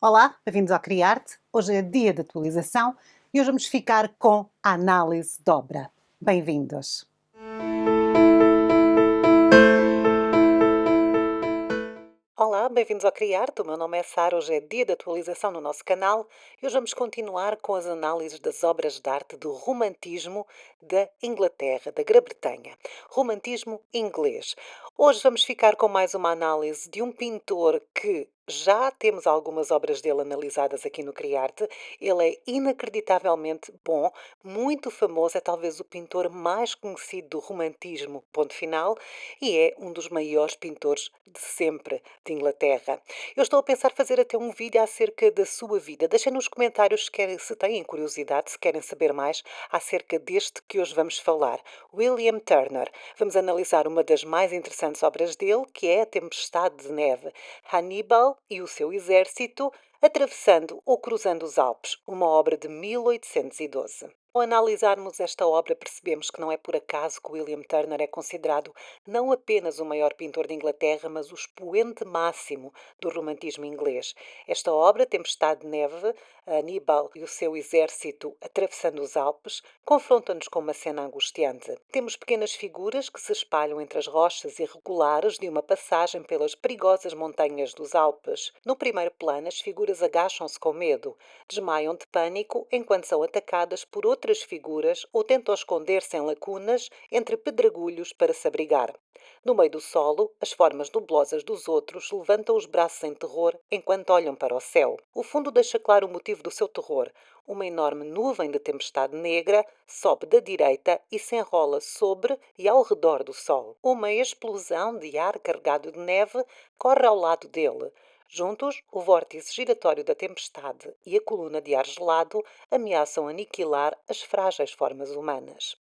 Olá, bem-vindos ao Criarte. Hoje é dia de atualização e hoje vamos ficar com a análise de obra. Bem-vindos. Olá, bem-vindos ao Criarte. O meu nome é Sara. Hoje é dia de atualização no nosso canal e hoje vamos continuar com as análises das obras de arte do romantismo da Inglaterra, da Grã-Bretanha. Romantismo inglês. Hoje vamos ficar com mais uma análise de um pintor que já temos algumas obras dele analisadas aqui no Criarte. Ele é inacreditavelmente bom, muito famoso, é talvez o pintor mais conhecido do romantismo, ponto final, e é um dos maiores pintores de sempre de Inglaterra. Eu estou a pensar fazer até um vídeo acerca da sua vida. Deixem nos comentários se têm curiosidade, se querem saber mais acerca deste que hoje vamos falar. William Turner. Vamos analisar uma das mais interessantes obras dele, que é A Tempestade de Neve. Hannibal e o seu exército atravessando ou cruzando os Alpes, uma obra de 1812. Ao analisarmos esta obra, percebemos que não é por acaso que William Turner é considerado não apenas o maior pintor de Inglaterra, mas o expoente máximo do romantismo inglês. Esta obra, Tempestade de Neve, Aníbal e o seu exército atravessando os Alpes, confronta-nos com uma cena angustiante. Temos pequenas figuras que se espalham entre as rochas irregulares de uma passagem pelas perigosas montanhas dos Alpes. No primeiro plano, as figuras agacham-se com medo, desmaiam de pânico enquanto são atacadas por outras figuras ou tentam esconder-se em lacunas entre pedregulhos para se abrigar. No meio do solo, as formas nublosas dos outros levantam os braços em terror enquanto olham para o céu. O fundo deixa claro o motivo do seu terror. Uma enorme nuvem de tempestade negra sobe da direita e se enrola sobre e ao redor do sol. Uma explosão de ar carregado de neve corre ao lado dele. Juntos, o vórtice giratório da tempestade e a coluna de ar gelado ameaçam aniquilar as frágeis formas humanas.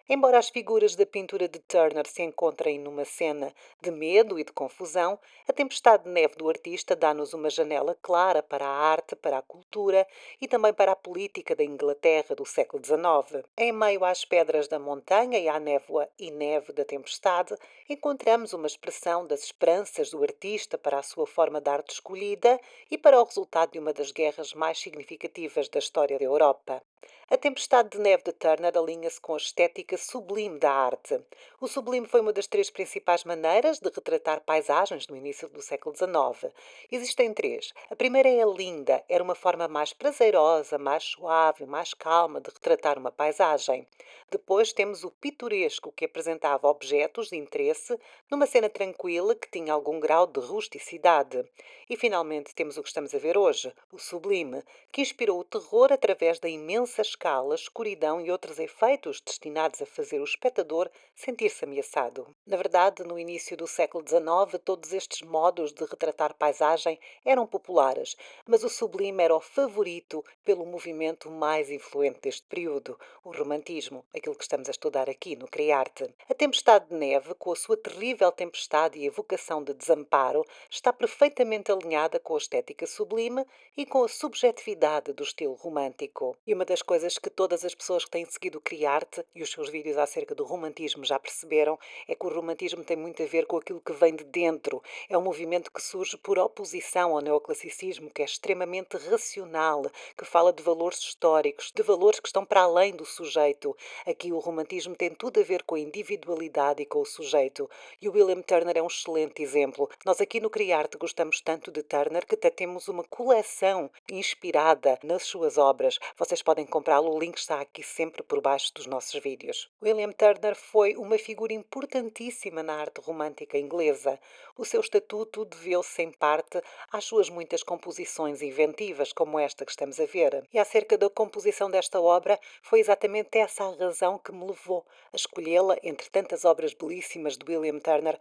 Embora as figuras da pintura de Turner se encontrem numa cena de medo e de confusão, a tempestade de neve do artista dá-nos uma janela clara para a arte, para a cultura e também para a política da Inglaterra do século XIX. Em meio às pedras da montanha e à névoa e neve da tempestade, encontramos uma expressão das esperanças do artista para a sua forma de arte escolhida e para o resultado de uma das guerras mais significativas da história da Europa. A Tempestade de Neve de Turner alinha-se com a estética sublime da arte. O sublime foi uma das três principais maneiras de retratar paisagens no início do século XIX. Existem três. A primeira é a linda, era uma forma mais prazerosa, mais suave, mais calma de retratar uma paisagem. Depois temos o pitoresco, que apresentava objetos de interesse numa cena tranquila que tinha algum grau de rusticidade. E finalmente temos o que estamos a ver hoje, o sublime, que inspirou o terror através da imensa escala, escuridão e outros efeitos destinados a fazer o espectador sentir-se ameaçado. Na verdade, no início do século XIX, todos estes modos de retratar paisagem eram populares, mas o sublime era o favorito pelo movimento mais influente deste período, o romantismo, aquilo que estamos a estudar aqui no Criarte. A Tempestade de Neve, com a sua terrível tempestade e evocação de desamparo, está perfeitamente alinhada com a estética sublime e com a subjetividade do estilo romântico. E uma das coisas que todas as pessoas que têm seguido o Criarte e os seus vídeos acerca do romantismo já perceberam é que o romantismo tem muito a ver com aquilo que vem de dentro. É um movimento que surge por oposição ao neoclassicismo, que é extremamente racional, que fala de valores históricos, de valores que estão para além do sujeito. Aqui o romantismo tem tudo a ver com a individualidade e com o sujeito. E o William Turner é um excelente exemplo. Nós aqui no Criarte gostamos tanto de Turner que até temos uma coleção inspirada nas suas obras. Vocês podem comprá-lo, o link está aqui sempre por baixo dos nossos vídeos. William Turner foi uma figura importantíssima na arte romântica inglesa. O seu estatuto deveu-se em parte às suas muitas composições inventivas, como esta que estamos a ver. E acerca da composição desta obra, foi exatamente essa a razão que me levou a escolhê-la entre tantas obras belíssimas de William Turner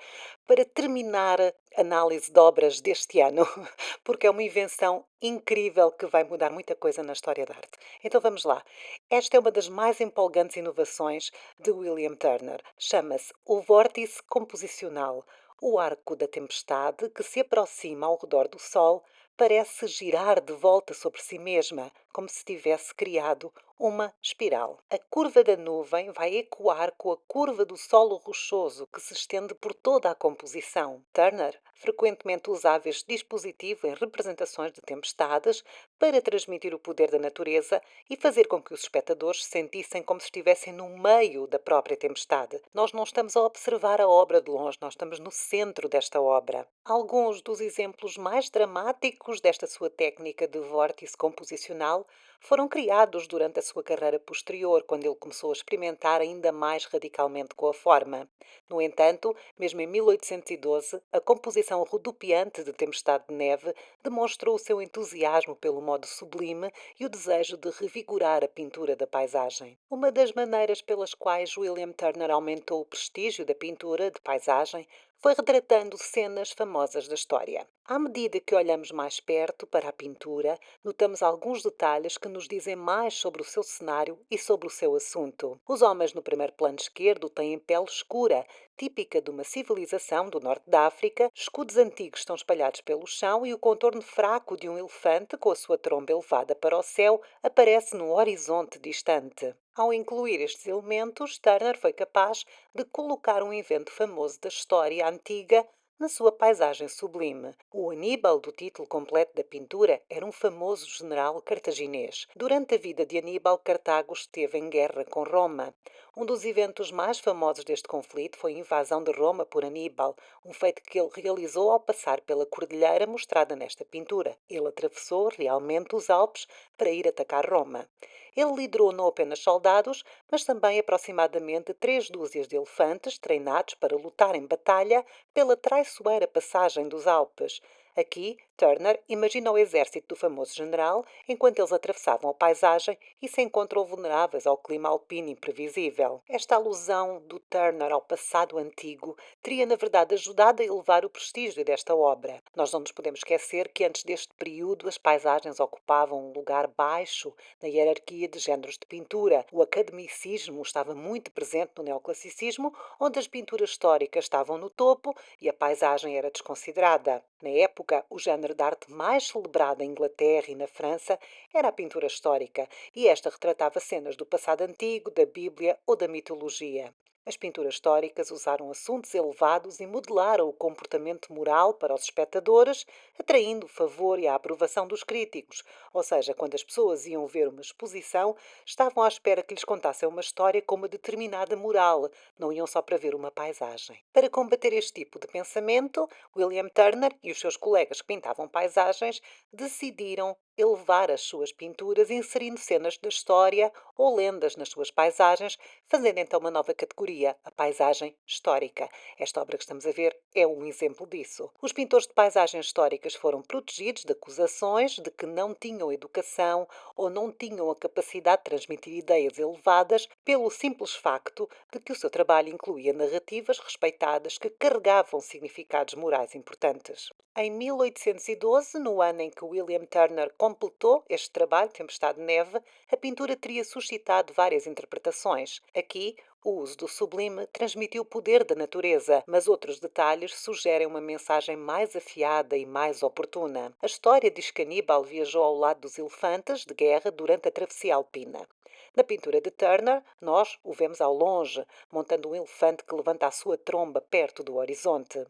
para terminar a análise de obras deste ano, porque é uma invenção incrível que vai mudar muita coisa na história da arte. Então vamos lá. Esta é uma das mais empolgantes inovações de William Turner. Chama-se o vórtice composicional. O arco da tempestade, que se aproxima ao redor do Sol, parece girar de volta sobre si mesma, como se tivesse criado uma espiral. A curva da nuvem vai ecoar com a curva do solo rochoso que se estende por toda a composição. Turner frequentemente usava este dispositivo em representações de tempestades para transmitir o poder da natureza e fazer com que os espectadores se sentissem como se estivessem no meio da própria tempestade. Nós não estamos a observar a obra de longe, nós estamos no centro desta obra. Alguns dos exemplos mais dramáticos desta sua técnica de vórtice composicional foram criados durante a sua carreira posterior, quando ele começou a experimentar ainda mais radicalmente com a forma. No entanto, mesmo em 1812, a composição rodopiante de Tempestade de Neve demonstrou o seu entusiasmo pelo modo sublime e o desejo de revigorar a pintura da paisagem. Uma das maneiras pelas quais William Turner aumentou o prestígio da pintura de paisagem foi retratando cenas famosas da história. À medida que olhamos mais perto para a pintura, notamos alguns detalhes que nos dizem mais sobre o seu cenário e sobre o seu assunto. Os homens no primeiro plano esquerdo têm pele escura, típica de uma civilização do norte da África, escudos antigos estão espalhados pelo chão e o contorno fraco de um elefante com a sua tromba elevada para o céu aparece no horizonte distante. Ao incluir estes elementos, Turner foi capaz de colocar um evento famoso da história antiga na sua paisagem sublime. O Aníbal, do título completo da pintura, era um famoso general cartaginês. Durante a vida de Aníbal, Cartago esteve em guerra com Roma. Um dos eventos mais famosos deste conflito foi a invasão de Roma por Aníbal, um feito que ele realizou ao passar pela cordilheira mostrada nesta pintura. Ele atravessou realmente os Alpes para ir atacar Roma. Ele liderou não apenas soldados, mas também aproximadamente 3 dúzias de elefantes treinados para lutar em batalha pela traiçoeira passagem dos Alpes. Aqui, Turner imagina o exército do famoso general enquanto eles atravessavam a paisagem e se encontram vulneráveis ao clima alpino imprevisível. Esta alusão do Turner ao passado antigo teria, na verdade, ajudado a elevar o prestígio desta obra. Nós não nos podemos esquecer que antes deste período as paisagens ocupavam um lugar baixo na hierarquia de géneros de pintura. O academicismo estava muito presente no neoclassicismo, onde as pinturas históricas estavam no topo e a paisagem era desconsiderada. Na época, o género de arte mais celebrado em Inglaterra e na França era a pintura histórica, e esta retratava cenas do passado antigo, da Bíblia ou da mitologia. As pinturas históricas usaram assuntos elevados e modelaram o comportamento moral para os espectadores, atraindo o favor e a aprovação dos críticos. Ou seja, quando as pessoas iam ver uma exposição, estavam à espera que lhes contassem uma história com uma determinada moral, não iam só para ver uma paisagem. Para combater este tipo de pensamento, William Turner e os seus colegas que pintavam paisagens decidiram elevar as suas pinturas inserindo cenas da história ou lendas nas suas paisagens, fazendo então uma nova categoria, a paisagem histórica. Esta obra que estamos a ver é um exemplo disso. Os pintores de paisagens históricas foram protegidos de acusações de que não tinham educação ou não tinham a capacidade de transmitir ideias elevadas pelo simples facto de que o seu trabalho incluía narrativas respeitadas que carregavam significados morais importantes. Em 1812, no ano em que William Turner completou este trabalho, Tempestade de Neve, a pintura teria suscitado várias interpretações. Aqui, o uso do sublime transmitiu o poder da natureza, mas outros detalhes sugerem uma mensagem mais afiada e mais oportuna. A história diz que Aníbal viajou ao lado dos elefantes de guerra durante a travessia alpina. Na pintura de Turner, nós o vemos ao longe, montando um elefante que levanta a sua tromba perto do horizonte.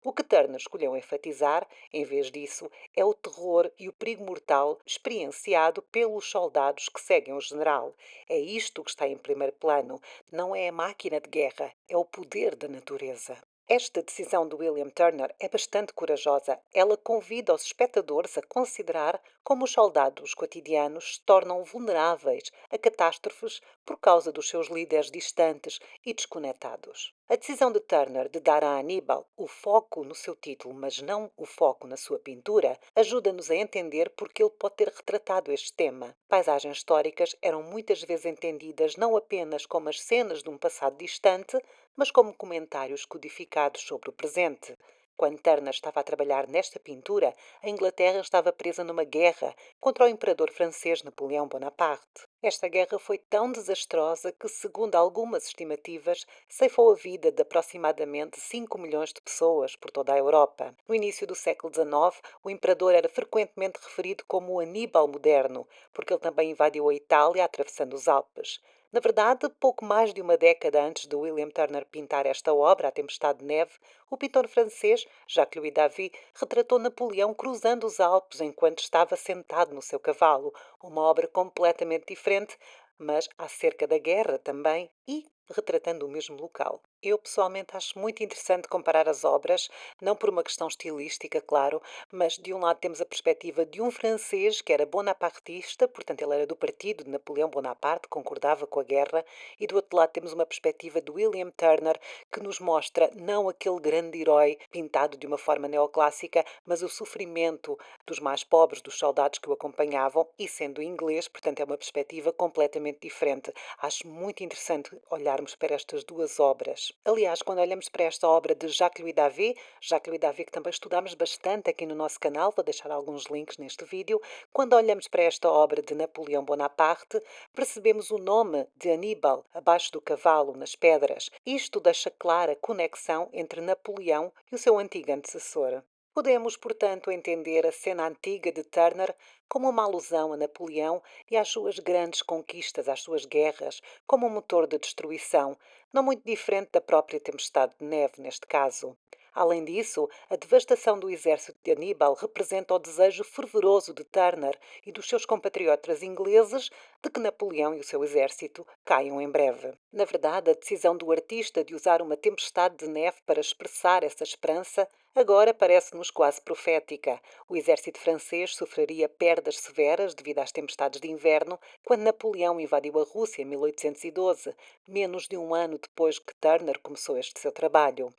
O que Turner escolheu enfatizar, em vez disso, é o terror e o perigo mortal experienciado pelos soldados que seguem o general. É isto que está em primeiro plano, não é a máquina de guerra, é o poder da natureza. Esta decisão de William Turner é bastante corajosa. Ela convida os espectadores a considerar como os soldados cotidianos se tornam vulneráveis a catástrofes por causa dos seus líderes distantes e desconectados. A decisão de Turner de dar a Aníbal o foco no seu título, mas não o foco na sua pintura, ajuda-nos a entender porque ele pode ter retratado este tema. Paisagens históricas eram muitas vezes entendidas não apenas como as cenas de um passado distante, mas como comentários codificados sobre o presente. Quando Turner estava a trabalhar nesta pintura, a Inglaterra estava presa numa guerra contra o imperador francês Napoleão Bonaparte. Esta guerra foi tão desastrosa que, segundo algumas estimativas, ceifou a vida de aproximadamente 5 milhões de pessoas por toda a Europa. No início do século XIX, o imperador era frequentemente referido como o Aníbal moderno, porque ele também invadiu a Itália atravessando os Alpes. Na verdade, pouco mais de uma década antes de William Turner pintar esta obra, A Tempestade de Neve, o pintor francês Jacques-Louis David retratou Napoleão cruzando os Alpes enquanto estava sentado no seu cavalo, uma obra completamente diferente, mas acerca da guerra também e retratando o mesmo local. Eu pessoalmente acho muito interessante comparar as obras, não por uma questão estilística, claro, mas de um lado temos a perspectiva de um francês que era bonapartista, portanto ele era do partido de Napoleão Bonaparte, concordava com a guerra, e do outro lado temos uma perspectiva de William Turner que nos mostra não aquele grande herói pintado de uma forma neoclássica, mas o sofrimento dos mais pobres, dos soldados que o acompanhavam, e sendo inglês, portanto é uma perspectiva completamente diferente. Acho muito interessante olharmos para estas duas obras. Aliás, quando olhamos para esta obra de Jacques-Louis David que também estudamos bastante aqui no nosso canal, vou deixar alguns links neste vídeo, quando olhamos para esta obra de Napoleão Bonaparte, percebemos o nome de Aníbal abaixo do cavalo, nas pedras. Isto deixa clara a conexão entre Napoleão e o seu antigo antecessor. Podemos, portanto, entender a cena antiga de Turner como uma alusão a Napoleão e às suas grandes conquistas, às suas guerras, como um motor de destruição, não muito diferente da própria tempestade de neve neste caso. Além disso, a devastação do exército de Aníbal representa o desejo fervoroso de Turner e dos seus compatriotas ingleses de que Napoleão e o seu exército caiam em breve. Na verdade, a decisão do artista de usar uma tempestade de neve para expressar essa esperança agora parece-nos quase profética. O exército francês sofreria perdas severas devido às tempestades de inverno quando Napoleão invadiu a Rússia em 1812, menos de um ano depois que Turner começou este seu trabalho.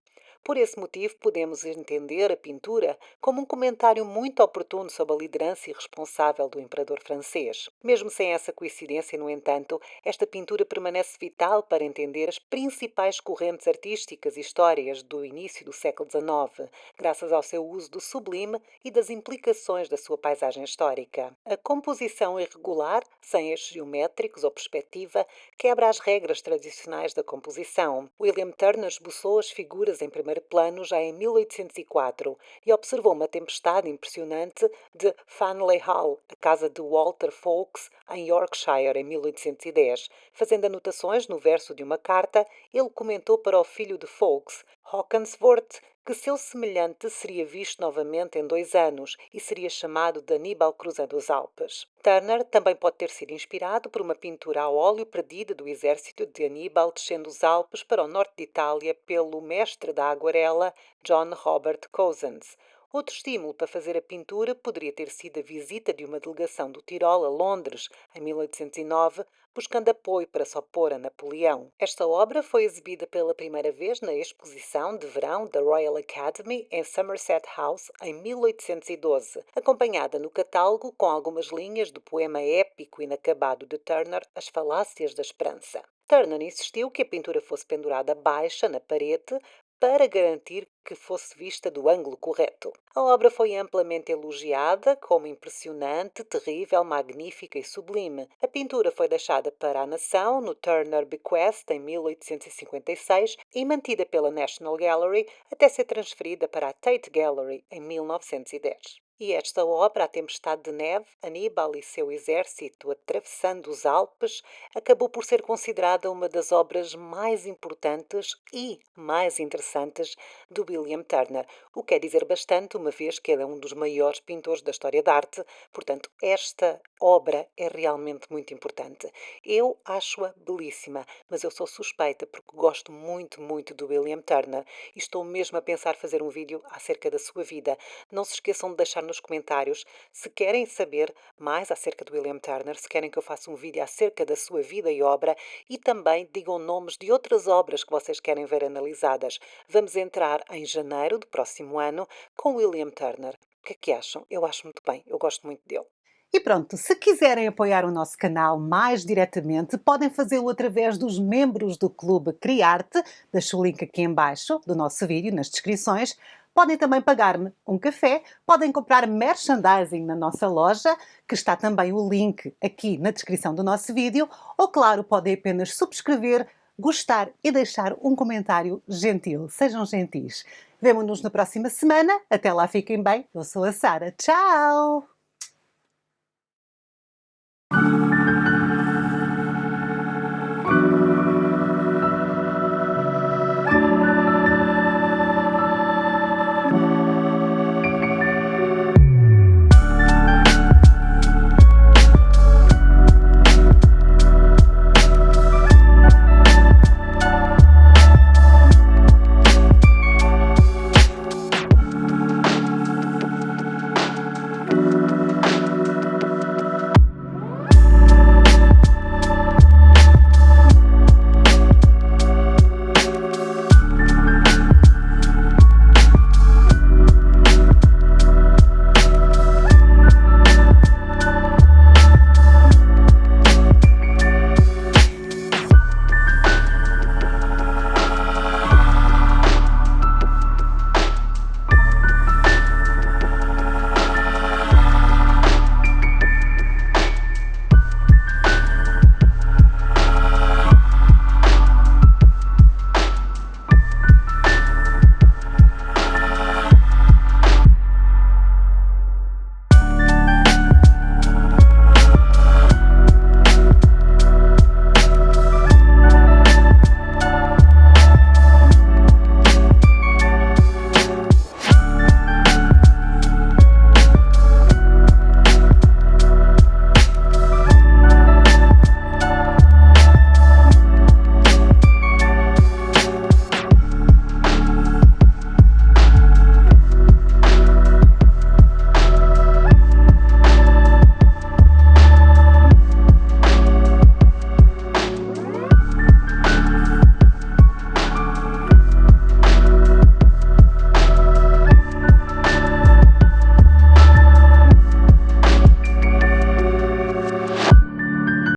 Por esse motivo, podemos entender a pintura como um comentário muito oportuno sobre a liderança irresponsável do imperador francês. Mesmo sem essa coincidência, no entanto, esta pintura permanece vital para entender as principais correntes artísticas e histórias do início do século XIX, graças ao seu uso do sublime e das implicações da sua paisagem histórica. A composição irregular, sem eixos geométricos ou perspectiva, quebra as regras tradicionais da composição. William Turner esboçou as figuras em primeiro plano já em 1804 e observou uma tempestade impressionante de Fanley Hall, a casa de Walter Fawkes, em Yorkshire, em 1810. Fazendo anotações no verso de uma carta, ele comentou para o filho de Fawkes, Hawkensworth, que seu semelhante seria visto novamente em 2 anos e seria chamado de Aníbal cruzando os Alpes. Turner também pode ter sido inspirado por uma pintura a óleo perdida do exército de Aníbal descendo os Alpes para o norte de Itália pelo mestre da aguarela John Robert Cousins. Outro estímulo para fazer a pintura poderia ter sido a visita de uma delegação do Tirol a Londres, em 1809, buscando apoio para se opor a Napoleão. Esta obra foi exibida pela primeira vez na exposição de verão da Royal Academy em Somerset House em 1812, acompanhada no catálogo com algumas linhas do poema épico inacabado de Turner, As Falácias da Esperança. Turner insistiu que a pintura fosse pendurada baixa na parede para garantir que fosse vista do ângulo correto. A obra foi amplamente elogiada como impressionante, terrível, magnífica e sublime. A pintura foi deixada para a nação no Turner Bequest em 1856 e mantida pela National Gallery até ser transferida para a Tate Gallery em 1910. E esta obra, A Tempestade de Neve, Aníbal e seu exército atravessando os Alpes, acabou por ser considerada uma das obras mais importantes e mais interessantes do William Turner, o que quer dizer bastante, uma vez que ele é um dos maiores pintores da história da arte, portanto, esta obra é realmente muito importante. Eu acho-a belíssima, mas eu sou suspeita porque gosto muito, muito do William Turner e estou mesmo a pensar fazer um vídeo acerca da sua vida. Não se esqueçam de deixar nos comentários se querem saber mais acerca do William Turner, se querem que eu faça um vídeo acerca da sua vida e obra e também digam nomes de outras obras que vocês querem ver analisadas. Vamos entrar em janeiro do próximo ano com William Turner. O que é que acham? Eu acho muito bem, eu gosto muito dele. E pronto, se quiserem apoiar o nosso canal mais diretamente, podem fazê-lo através dos membros do Clube Criarte, deixo o link aqui em baixo do nosso vídeo, nas descrições. Podem também pagar-me um café, podem comprar merchandising na nossa loja, que está também o link aqui na descrição do nosso vídeo, ou claro, podem apenas subscrever, gostar e deixar um comentário gentil. Sejam gentis. Vemo-nos na próxima semana. Até lá, fiquem bem. Eu sou a Sara. Tchau!